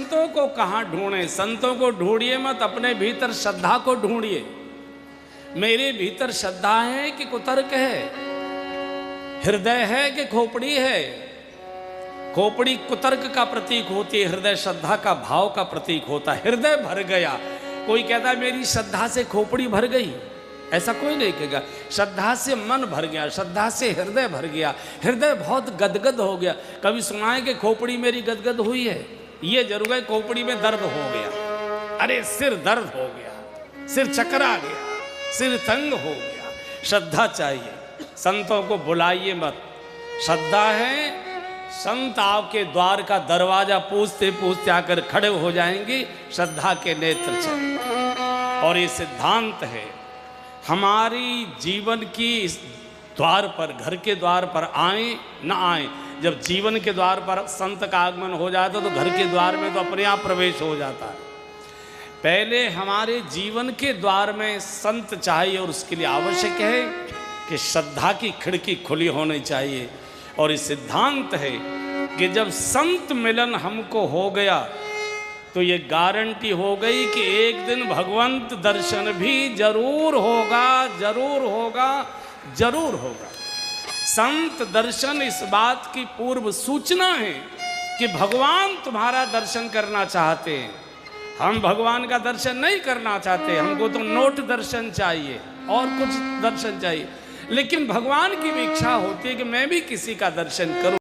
संतों को कहाँ ढूंढे? संतों को ढूंढिए मत, अपने भीतर श्रद्धा को ढूंढिए। मेरे भीतर श्रद्धा है कि कुतर्क है, हृदय है कि खोपड़ी है? खोपड़ी कुतर्क का प्रतीक होती है, हृदय श्रद्धा का भाव का प्रतीक होता है। हृदय भर गया, कोई कहता है मेरी श्रद्धा से खोपड़ी भर गई, ऐसा कोई नहीं कहेगा। श्रद्धा से मन भर गया, श्रद्धा से हृदय भर गया, हृदय बहुत गदगद हो गया। कभी सुना है कि खोपड़ी मेरी गदगद हुई है? ये जरूर है खोपड़ी में दर्द हो गया, अरे सिर दर्द हो गया, सिर चकरा गया, सिर तंग हो गया। श्रद्धा चाहिए। संतों को बुलाइए मत, श्रद्धा है। संत आपके द्वार का दरवाजा पूछते पूछते आकर खड़े हो जाएंगे, श्रद्धा के नेत्र से। और ये सिद्धांत है हमारी जीवन की द्वार पर, घर के द्वार पर आए न आए, जब जीवन के द्वार पर संत का आगमन हो जाता तो घर के द्वार में तो अपने आप प्रवेश हो जाता है। पहले हमारे जीवन के द्वार में संत चाहिए, और उसके लिए आवश्यक है कि श्रद्धा की खिड़की खुली होनी चाहिए। और ये सिद्धांत है कि जब संत मिलन हमको हो गया तो ये गारंटी हो गई कि एक दिन भगवंत दर्शन भी जरूर होगा, जरूर होगा, जरूर होगा। संत दर्शन इस बात की पूर्व सूचना है कि भगवान तुम्हारा दर्शन करना चाहते हैं। हम भगवान का दर्शन नहीं करना चाहते, हमको तो नोट दर्शन चाहिए और कुछ दर्शन चाहिए। लेकिन भगवान की भी इच्छा होती है कि मैं भी किसी का दर्शन करूं।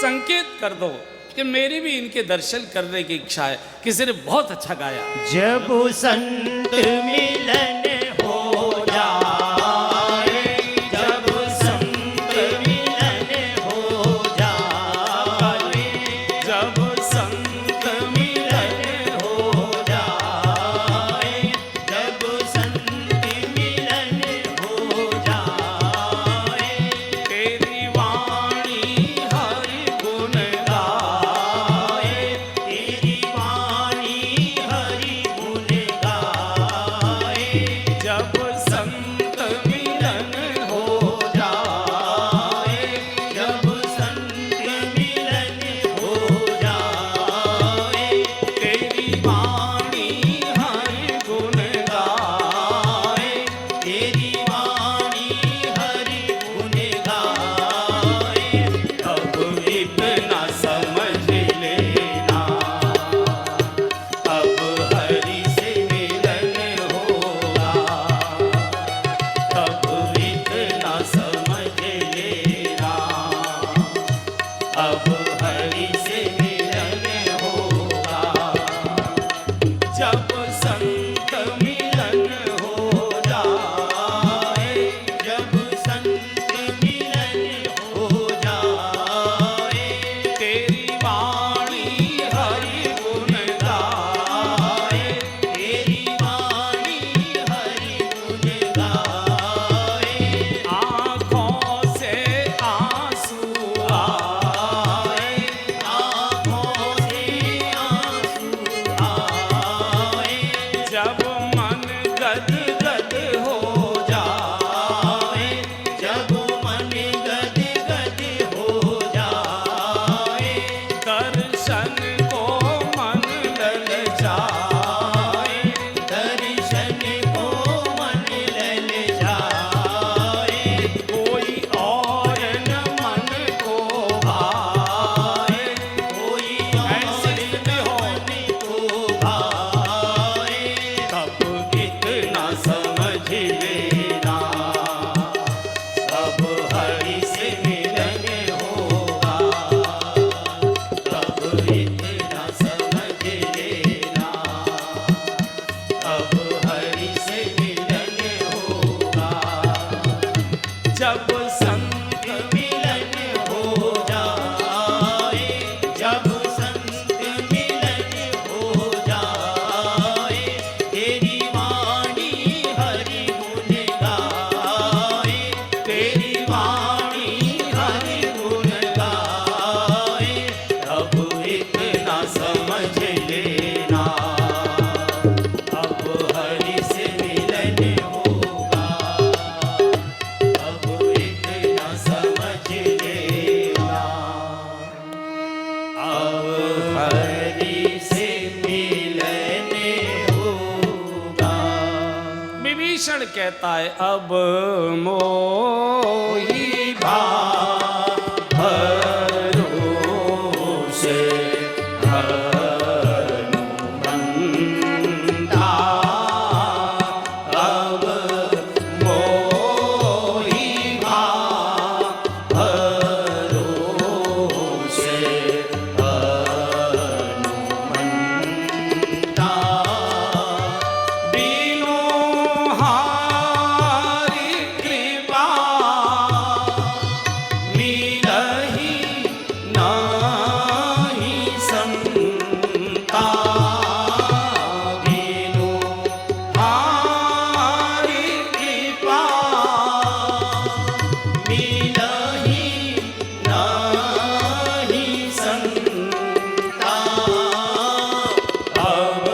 संकेत कर दो कि मेरी भी इनके दर्शन करने की इच्छा है। किसी ने बहुत अच्छा गाया, जब संत मिलन हो जाए, जब संत मिलन हो जाए, जब संत मिलन हो जाए, जब संत मिलन हो जाए, तेरी वाणी हरि गुण गाए, तेरी वाणी हरि गुण गाए, हरि से मिलने होगा। विभीषण कहता है अब मोहि भरोसे हनुमंता, अब मोहि भरोसे हनुमंता, बिनु हारि कृपा मिलहि नाही संता, बिनु हारि कृपा मिलहि नाही संता, अब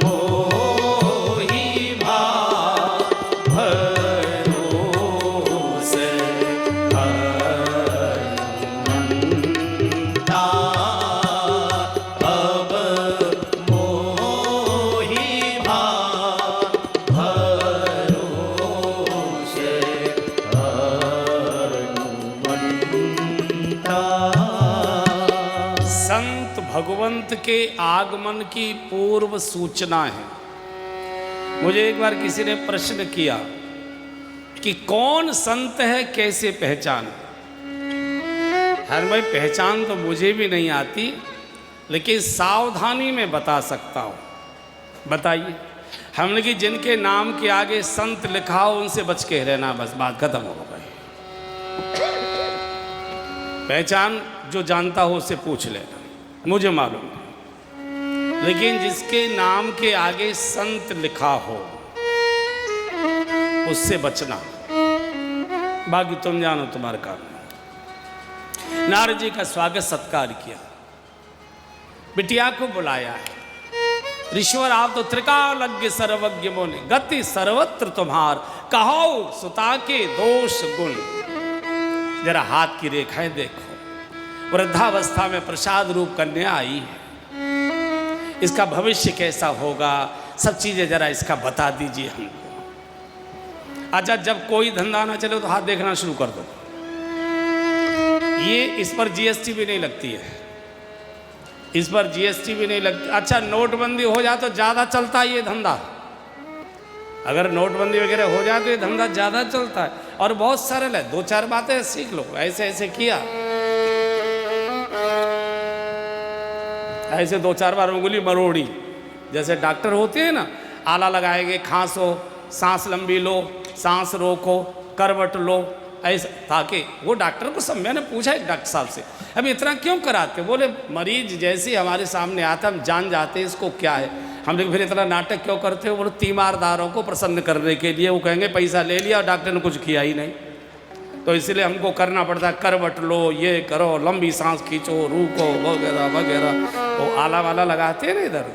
मोहि भरोसे हनुमंता, अब मोहि भरोसे हनुमंता। संत भगवंत के आगमन की पूर्व सूचना है। मुझे एक बार किसी ने प्रश्न किया कि कौन संत है, कैसे पहचान? हर भाई पहचान तो मुझे भी नहीं आती, लेकिन सावधानी में बता सकता हूँ। बताइए। हमने कि जिनके नाम के आगे संत लिखा हो उनसे बच के रहना, बस बात खत्म हो गई। पहचान जो जानता हो उससे पूछ लेना, मुझे मालूम है। लेकिन जिसके नाम के आगे संत लिखा हो उससे बचना, बाकी तुम जानो तुम्हारा काम। नारद जी का स्वागत सत्कार किया, बिटिया को बुलाया है। ऋषिवर आप तो त्रिकालज्ञ सर्वज्ञ बोले, गति सर्वत्र तुम्हार, कहो सुता के दोष गुण। जरा हाथ की रेखाएं देखो, वृद्धावस्था में प्रसाद रूप कन्या आई है, इसका भविष्य कैसा होगा, सब चीजें जरा इसका बता दीजिए हमको। अच्छा, जब कोई धंधा ना चले तो हाथ देखना शुरू कर दो। ये इस पर जीएसटी भी नहीं लगती है, इस पर जीएसटी भी नहीं लगती। अच्छा, नोटबंदी हो जाए तो ज़्यादा चलता है ये धंधा। अगर नोटबंदी वगैरह हो जाए तो ये धंधा ज़्यादा चलता है, और बहुत सरल है। 2-4 बातें सीख लो। ऐसे ऐसे किया, ऐसे 2-4 बार उंगली मरोड़ी, जैसे डॉक्टर होते हैं ना, आला लगाएंगे, खांसो, सांस लंबी लो, सांस रोको, करवट लो, ऐसा, ताकि वो डॉक्टर को सब। मैंने पूछा एक डॉक्टर साहब से, अब इतना क्यों कराते? बोले मरीज जैसे ही हमारे सामने आता हम जान जाते हैं इसको क्या है। हम लोग फिर इतना नाटक क्यों करते हो? बोले तीमारदारों को प्रसन्न करने के लिए। वो कहेंगे पैसा ले लिया और डॉक्टर ने कुछ किया ही नहीं, तो इसलिए हमको करना पड़ता है। करवट लो, ये करो, लंबी सांस खींचो, रुको, वगैरह वगैरह। वो आला वाला लगाते हैं ना इधर,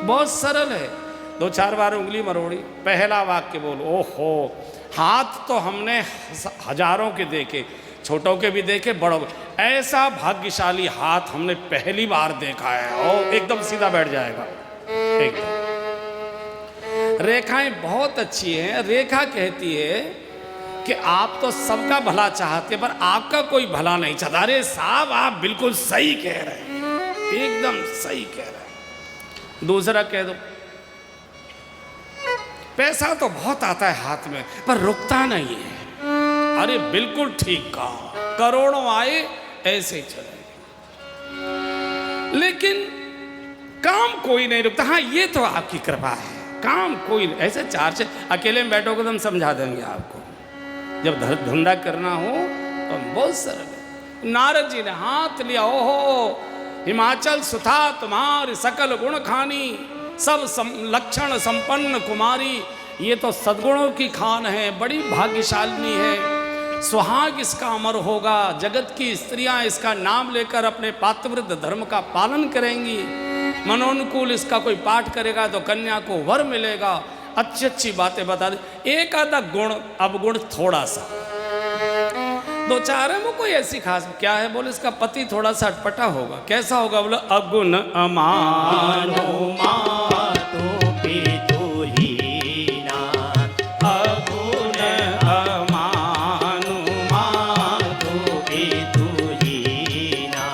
बहुत सरल है। 2-4 बार उंगली मरोड़ी, पहला वाक्य बोलो। ओहो, हाथ तो हमने हजारों के देखे, छोटों के भी देखे, बड़ों के। ऐसा भाग्यशाली हाथ हमने पहली बार देखा है। और एकदम सीधा बैठ जाएगा, एकदम। रेखाएं बहुत अच्छी हैं। रेखा कहती है कि आप तो सबका भला चाहते, पर आपका कोई भला नहीं चाहता। अरे साहब, आप बिल्कुल सही कह रहे हैं, एकदम सही कह रहे हैं। दूसरा कह दो, पैसा तो बहुत आता है हाथ में, पर रुकता नहीं है। अरे बिल्कुल ठीक कहा, करोड़ों आए ऐसे ही चले, लेकिन काम कोई नहीं रुकता। हाँ, ये तो आपकी कृपा है, काम कोई नहीं। ऐसे 4 से अकेले में बैठोगे तो हम समझा देंगे आपको। जब धंधा करना हो तो बहुत सरल है। नारद जी ने हाथ लिया। ओहो, हिमाचल सुथा तुम्हारी सकल गुण खानी, सब लक्षण संपन्न कुमारी। ये तो सद्गुणों की खान है, बड़ी भाग्यशालिनी है। सुहाग इसका अमर होगा, जगत की स्त्रियां इसका नाम लेकर अपने पातिव्रत्य धर्म का पालन करेंगी। मनोनुकूल इसका कोई पाठ करेगा तो कन्या को वर मिलेगा। अच्छी अच्छी बातें बता दे। एक आधा गुण, अवगुण थोड़ा सा। दो चार है वो कोई ऐसी खास क्या है? बोले इसका पति थोड़ा सा अटपटा होगा। कैसा होगा? बोले अगुण अमान। मानो मातु पितु हीना, अगुण अमानु मातु पितु हीना,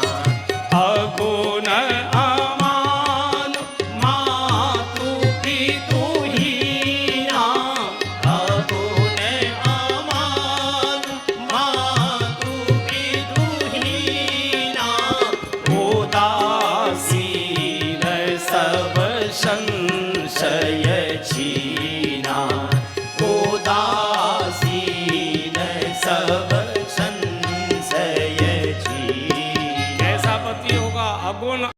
अगुण अमान मातु पितु हीना, अगुण अमान मातु पितु हीना, उदासीन सब संशय छीना।